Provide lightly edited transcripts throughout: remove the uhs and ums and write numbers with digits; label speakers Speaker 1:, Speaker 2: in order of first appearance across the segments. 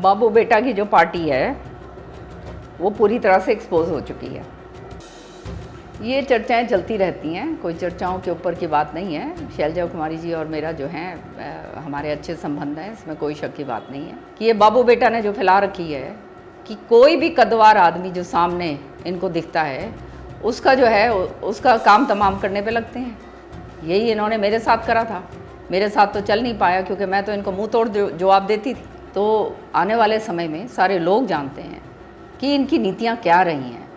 Speaker 1: बाबू बेटा की जो पार्टी है वो पूरी तरह से एक्सपोज हो चुकी है। ये चर्चाएं चलती रहती हैं, कोई चर्चाओं के ऊपर की बात नहीं है। शैलजा कुमारी जी और मेरा जो है हमारे अच्छे संबंध हैं, इसमें कोई शक की बात नहीं है कि ये बाबू बेटा ने जो फैला रखी है कि कोई भी कद्दावर आदमी जो सामने इनको दिखता है उसका जो है उसका काम तमाम करने पे लगते हैं। यही इन्होंने मेरे साथ करा था। मेरे साथ तो चल नहीं पाया क्योंकि मैं तो इनको मुंह तोड़ जवाब देती थी। तो आने वाले समय में सारे लोग जानते हैं कि इनकी नीतियाँ क्या रही हैं।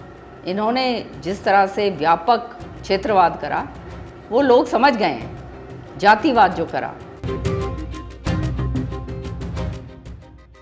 Speaker 1: इन्होंने जिस तरह से व्यापक क्षेत्रवाद करा वो लोग समझ गए हैं। जातिवाद जो करा,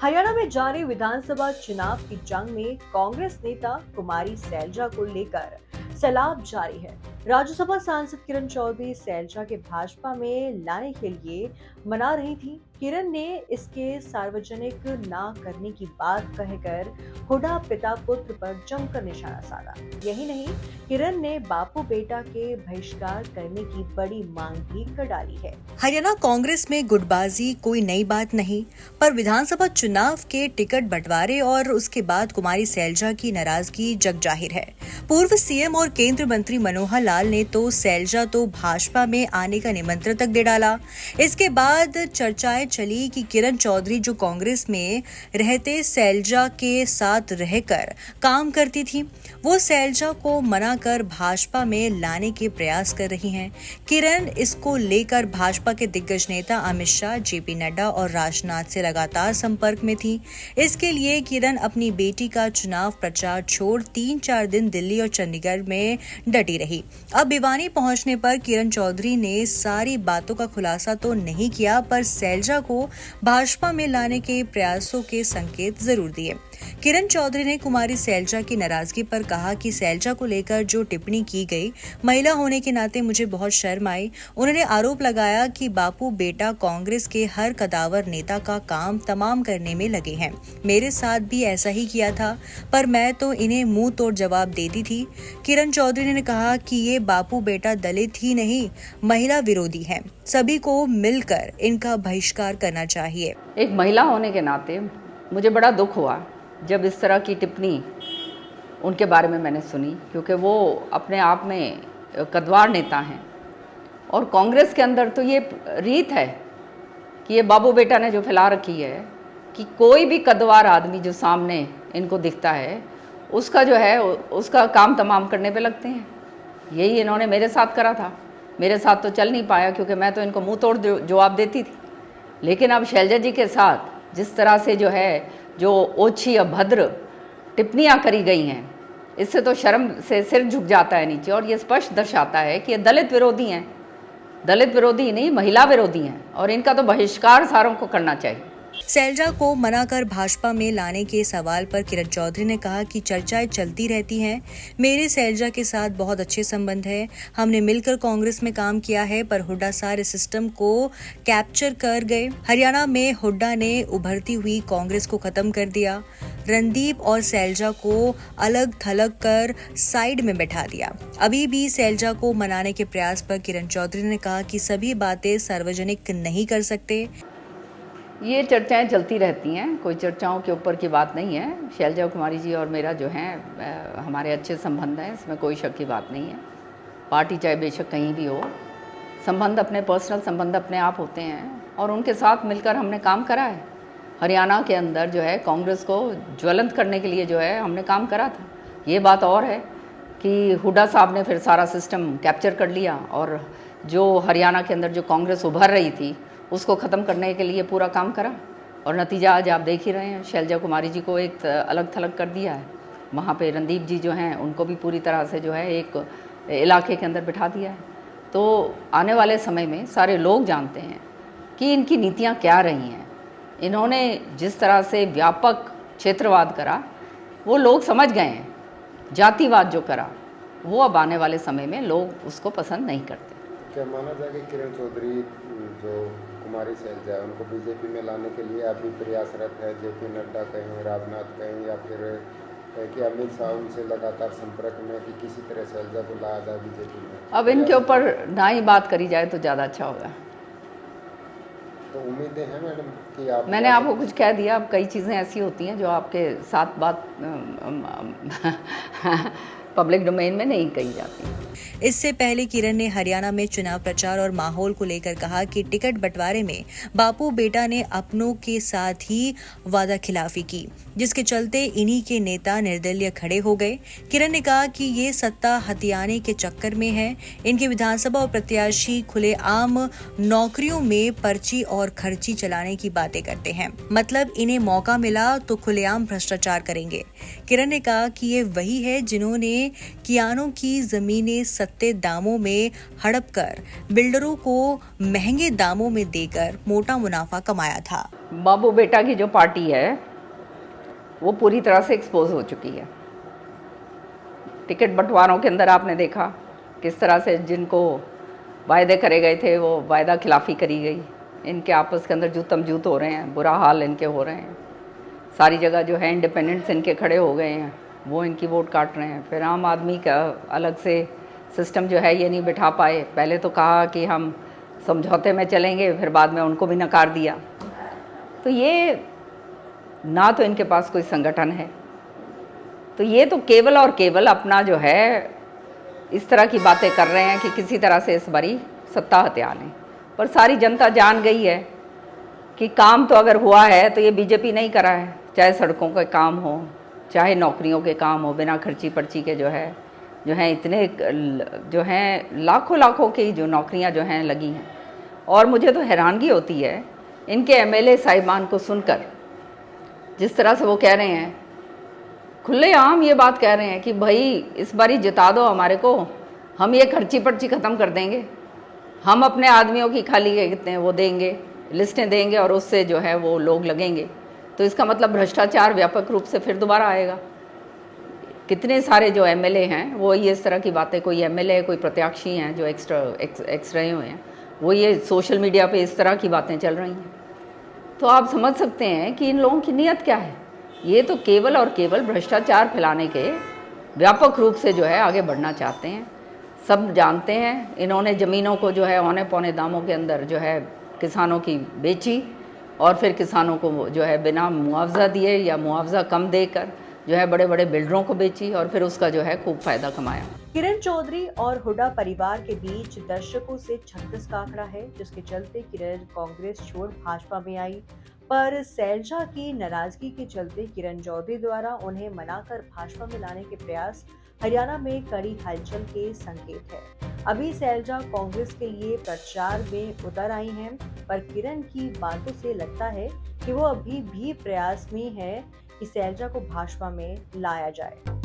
Speaker 2: हरियाणा में जारी विधानसभा चुनाव की जंग में कांग्रेस नेता कुमारी सैलजा को लेकर सैलाब जारी है। राज्यसभा सांसद किरण चौधरी सैलजा के भाजपा में लाने के लिए मना रही थी। किरण ने इसके सार्वजनिक ना करने की बात कहकर हुड्डा पिता पुत्र पर जमकर निशाना साधा। यही नहीं, किरण ने बापू बेटा के बहिष्कार करने की बड़ी मांग भी कर डाली है। हरियाणा कांग्रेस में गुटबाजी कोई नई बात नहीं, पर विधानसभा चुनाव के टिकट बंटवारे और उसके बाद कुमारी सैलजा की नाराजगी जग जाहिर है। पूर्व सीएम और केंद्रीय मंत्री मनोहर लाल ने तो सैलजा तो भाजपा में आने का निमंत्रण तक दे डाला। इसके बाद चर्चाएं चली कि किरण चौधरी जो कांग्रेस में रहते सैलजा के साथ रहकर काम करती थी, वो सैलजा को मना कर भाजपा में लाने के प्रयास कर रही हैं। किरण इसको लेकर भाजपा के दिग्गज नेता अमित शाह, जेपी नड्डा और राजनाथ से लगातार संपर्क में थी। इसके लिए किरण अपनी बेटी का चुनाव प्रचार छोड़ 3-4 दिन दिल्ली और चंडीगढ़ में डटी रही। अब भिवानी पहुंचने पर किरण चौधरी ने सारी बातों का खुलासा तो नहीं किया, पर सैलजा को भाजपा में लाने के प्रयासों के संकेत जरूर दिए। किरण चौधरी ने कुमारी सैलजा की नाराजगी पर कहा कि सैलजा को लेकर जो टिप्पणी की गई, महिला होने के नाते मुझे बहुत शर्म आई। उन्होंने आरोप लगाया कि बापू बेटा कांग्रेस के हर कदावर नेता का काम तमाम करने में लगे हैं। मेरे साथ भी ऐसा ही किया था, पर मैं तो इन्हें मुंह तोड़ जवाब देती थी। किरण चौधरी ने कहा कि ये बापू बेटा दलित ही नहीं, महिला विरोधी है। सभी को मिलकर इनका बहिष्कार करना चाहिए।
Speaker 1: एक महिला होने के नाते मुझे बड़ा दुख हुआ जब इस तरह की टिप्पणी उनके बारे में मैंने सुनी, क्योंकि वो अपने आप में कद्दावर नेता हैं और कांग्रेस के अंदर तो ये रीत है कि ये बाबू बेटा ने जो फैला रखी है कि कोई भी कद्दावर आदमी जो सामने इनको दिखता है उसका जो है उसका काम तमाम करने पे लगते हैं। यही इन्होंने मेरे साथ करा था। मेरे साथ तो चल नहीं पाया क्योंकि मैं तो इनको मुंह तोड़ जवाब देती थी। लेकिन अब शैलजा जी के साथ जिस तरह से जो ओछी अभद्र टिप्पणियाँ करी गई हैं, इससे तो शर्म से सिर झुक जाता है नीचे। और ये स्पष्ट दर्शाता है कि ये दलित विरोधी हैं। दलित विरोधी नहीं, महिला विरोधी हैं और इनका तो बहिष्कार सारों को करना चाहिए।
Speaker 2: सैलजा को मनाकर भाजपा में लाने के सवाल पर किरण चौधरी ने कहा कि चर्चाएं चलती रहती हैं। मेरे सैलजा के साथ बहुत अच्छे संबंध है। हमने मिलकर कांग्रेस में काम किया है, पर हुड्डा सारे सिस्टम को कैप्चर कर गए। हरियाणा में हुड्डा ने उभरती हुई कांग्रेस को खत्म कर दिया। रणदीप और सैलजा को अलग थलग कर साइड में बैठा दिया। अभी भी सैलजा को मनाने के प्रयास पर किरण चौधरी ने कहा कि सभी बातें सार्वजनिक नहीं कर सकते।
Speaker 1: ये चर्चाएं चलती रहती हैं, कोई चर्चाओं के ऊपर की बात नहीं है। शैलजा कुमारी जी और मेरा जो है हमारे अच्छे संबंध हैं, इसमें कोई शक की बात नहीं है। पार्टी चाहे बेशक कहीं भी हो, संबंध अपने पर्सनल संबंध अपने आप होते हैं और उनके साथ मिलकर हमने काम करा है। हरियाणा के अंदर जो है कांग्रेस को ज्वलंत करने के लिए जो है हमने काम करा था। ये बात और है कि हुड्डा साहब ने फिर सारा सिस्टम कैप्चर कर लिया और जो हरियाणा के अंदर जो कांग्रेस उभर रही थी उसको ख़त्म करने के लिए पूरा काम करा और नतीजा आज आप देख ही रहे हैं। शैलजा कुमारी जी को एक अलग थलग कर दिया है। वहाँ पे रणदीप जी जो हैं उनको भी पूरी तरह से जो है एक इलाके के अंदर बिठा दिया है। तो आने वाले समय में सारे लोग जानते हैं कि इनकी नीतियाँ क्या रही हैं। इन्होंने जिस तरह से व्यापक क्षेत्रवाद करा वो लोग समझ गए हैं। जातिवाद जो करा वो अब आने वाले समय में लोग उसको पसंद नहीं करते।
Speaker 3: क्या माना जाए कि किरण चौधरी जो कुमारी सैलजा उनको बीजेपी में लाने के लिए अभी प्रयासरत है? जेपी नड्डा कहें, राजनाथ कहें या फिर कि अमित शाह उनसे लगातार संपर्क में कि किसी तरह सैलजा को लाया जाए बीजेपी में?
Speaker 1: अब इनके ऊपर ना ही बात करी जाए तो ज़्यादा अच्छा होगा।
Speaker 3: तो उम्मीदें हैं मैडम कि आप
Speaker 1: मैंने आपको कुछ कह दिया। अब कई चीज़ें ऐसी होती हैं जो आपके साथ बात पब्लिक डोमेन में नहीं कही जाती।
Speaker 2: इससे पहले किरण ने हरियाणा में चुनाव प्रचार और माहौल को लेकर कहा कि टिकट बंटवारे में बापू बेटा ने अपनों के साथ ही वादा खिलाफी की, जिसके चलते इन्हीं के नेता निर्दलीय खड़े हो गए। किरण ने कहा कि ये सत्ता हथियाने के चक्कर में है। इनके विधानसभा और प्रत्याशी खुलेआम नौकरियों में पर्ची और खर्ची चलाने की बातें करते हैं, मतलब इन्हें मौका मिला तो खुलेआम भ्रष्टाचार करेंगे। किरण ने कहा कि ये वही है जिन्होंने किसानों की जमीनें सस्ते दामों में हड़प कर बिल्डरों को महंगे दामों में देकर मोटा मुनाफा कमाया था।
Speaker 1: बाबू बेटा की जो पार्टी है वो पूरी तरह से एक्सपोज हो चुकी है। टिकट बंटवारों के अंदर आपने देखा किस तरह से जिनको वायदे करे गए थे वो वायदा खिलाफी करी गई। इनके आपस के अंदर जूतम जूत हो रहे हैं, बुरा हाल इनके हो रहे हैं। सारी जगह जो है इंडिपेंडेंट्स इनके खड़े हो गए हैं, वो इनकी वोट काट रहे हैं। फिर आम आदमी का अलग से सिस्टम जो है ये नहीं बिठा पाए। पहले तो कहा कि हम समझौते में चलेंगे, फिर बाद में उनको भी नकार दिया। तो ये ना तो इनके पास कोई संगठन है, तो ये तो केवल और केवल अपना जो है इस तरह की बातें कर रहे हैं कि किसी तरह से इस बारी सत्ता हथिया लें। पर सारी जनता जान गई है कि काम तो अगर हुआ है तो ये बीजेपी नहीं करा है। चाहे सड़कों के काम हो, चाहे नौकरियों के काम हो, बिना खर्ची पर्ची के जो है इतने जो हैं लाखों की जो नौकरियां जो हैं लगी हैं। और मुझे तो हैरानगी होती है इनके एमएलए साहिबान को सुनकर, जिस तरह से वो कह रहे हैं, खुलेआम ये बात कह रहे हैं कि भाई इस बारी जिता दो हमारे को, हम ये खर्ची पर्ची ख़त्म कर देंगे, हम अपने आदमियों की खाली कितने हैं वो देंगे, लिस्टें देंगे और उससे जो है वो लोग लगेंगे। तो इसका मतलब भ्रष्टाचार व्यापक रूप से फिर दोबारा आएगा। कितने सारे जो एमएलए हैं वो ये इस तरह की बातें, कोई एमएलए कोई प्रत्याशी हैं जो एक्स रहे हुए हैं, वो ये सोशल मीडिया पे इस तरह की बातें चल रही हैं। तो आप समझ सकते हैं कि इन लोगों की नीयत क्या है। ये तो केवल और केवल भ्रष्टाचार फैलाने के व्यापक रूप से जो है आगे बढ़ना चाहते हैं। सब जानते हैं इन्होंने ज़मीनों को जो है औने पौने दामों के अंदर जो है किसानों की बेची और फिर किसानों को जो है बिना मुआवजा दिए या मुआवजा कम देकर जो है बड़े बड़े बिल्डरों को बेची और फिर उसका जो है खूब फायदा कमाया।
Speaker 2: किरण चौधरी और हुड्डा परिवार के बीच दर्शकों से 36 का आंकड़ा है, जिसके चलते किरण कांग्रेस छोड़ भाजपा में आई। पर सैलजा की नाराजगी के चलते किरण चौधरी द्वारा उन्हें मनाकर भाजपा में लाने के प्रयास हरियाणा में कड़ी हलचल के संकेत है। अभी सैलजा कांग्रेस के लिए प्रचार में उतर आई हैं, पर किरण की बातों से लगता है कि वो अभी भी प्रयास में है कि सैलजा को भाजपा में लाया जाए।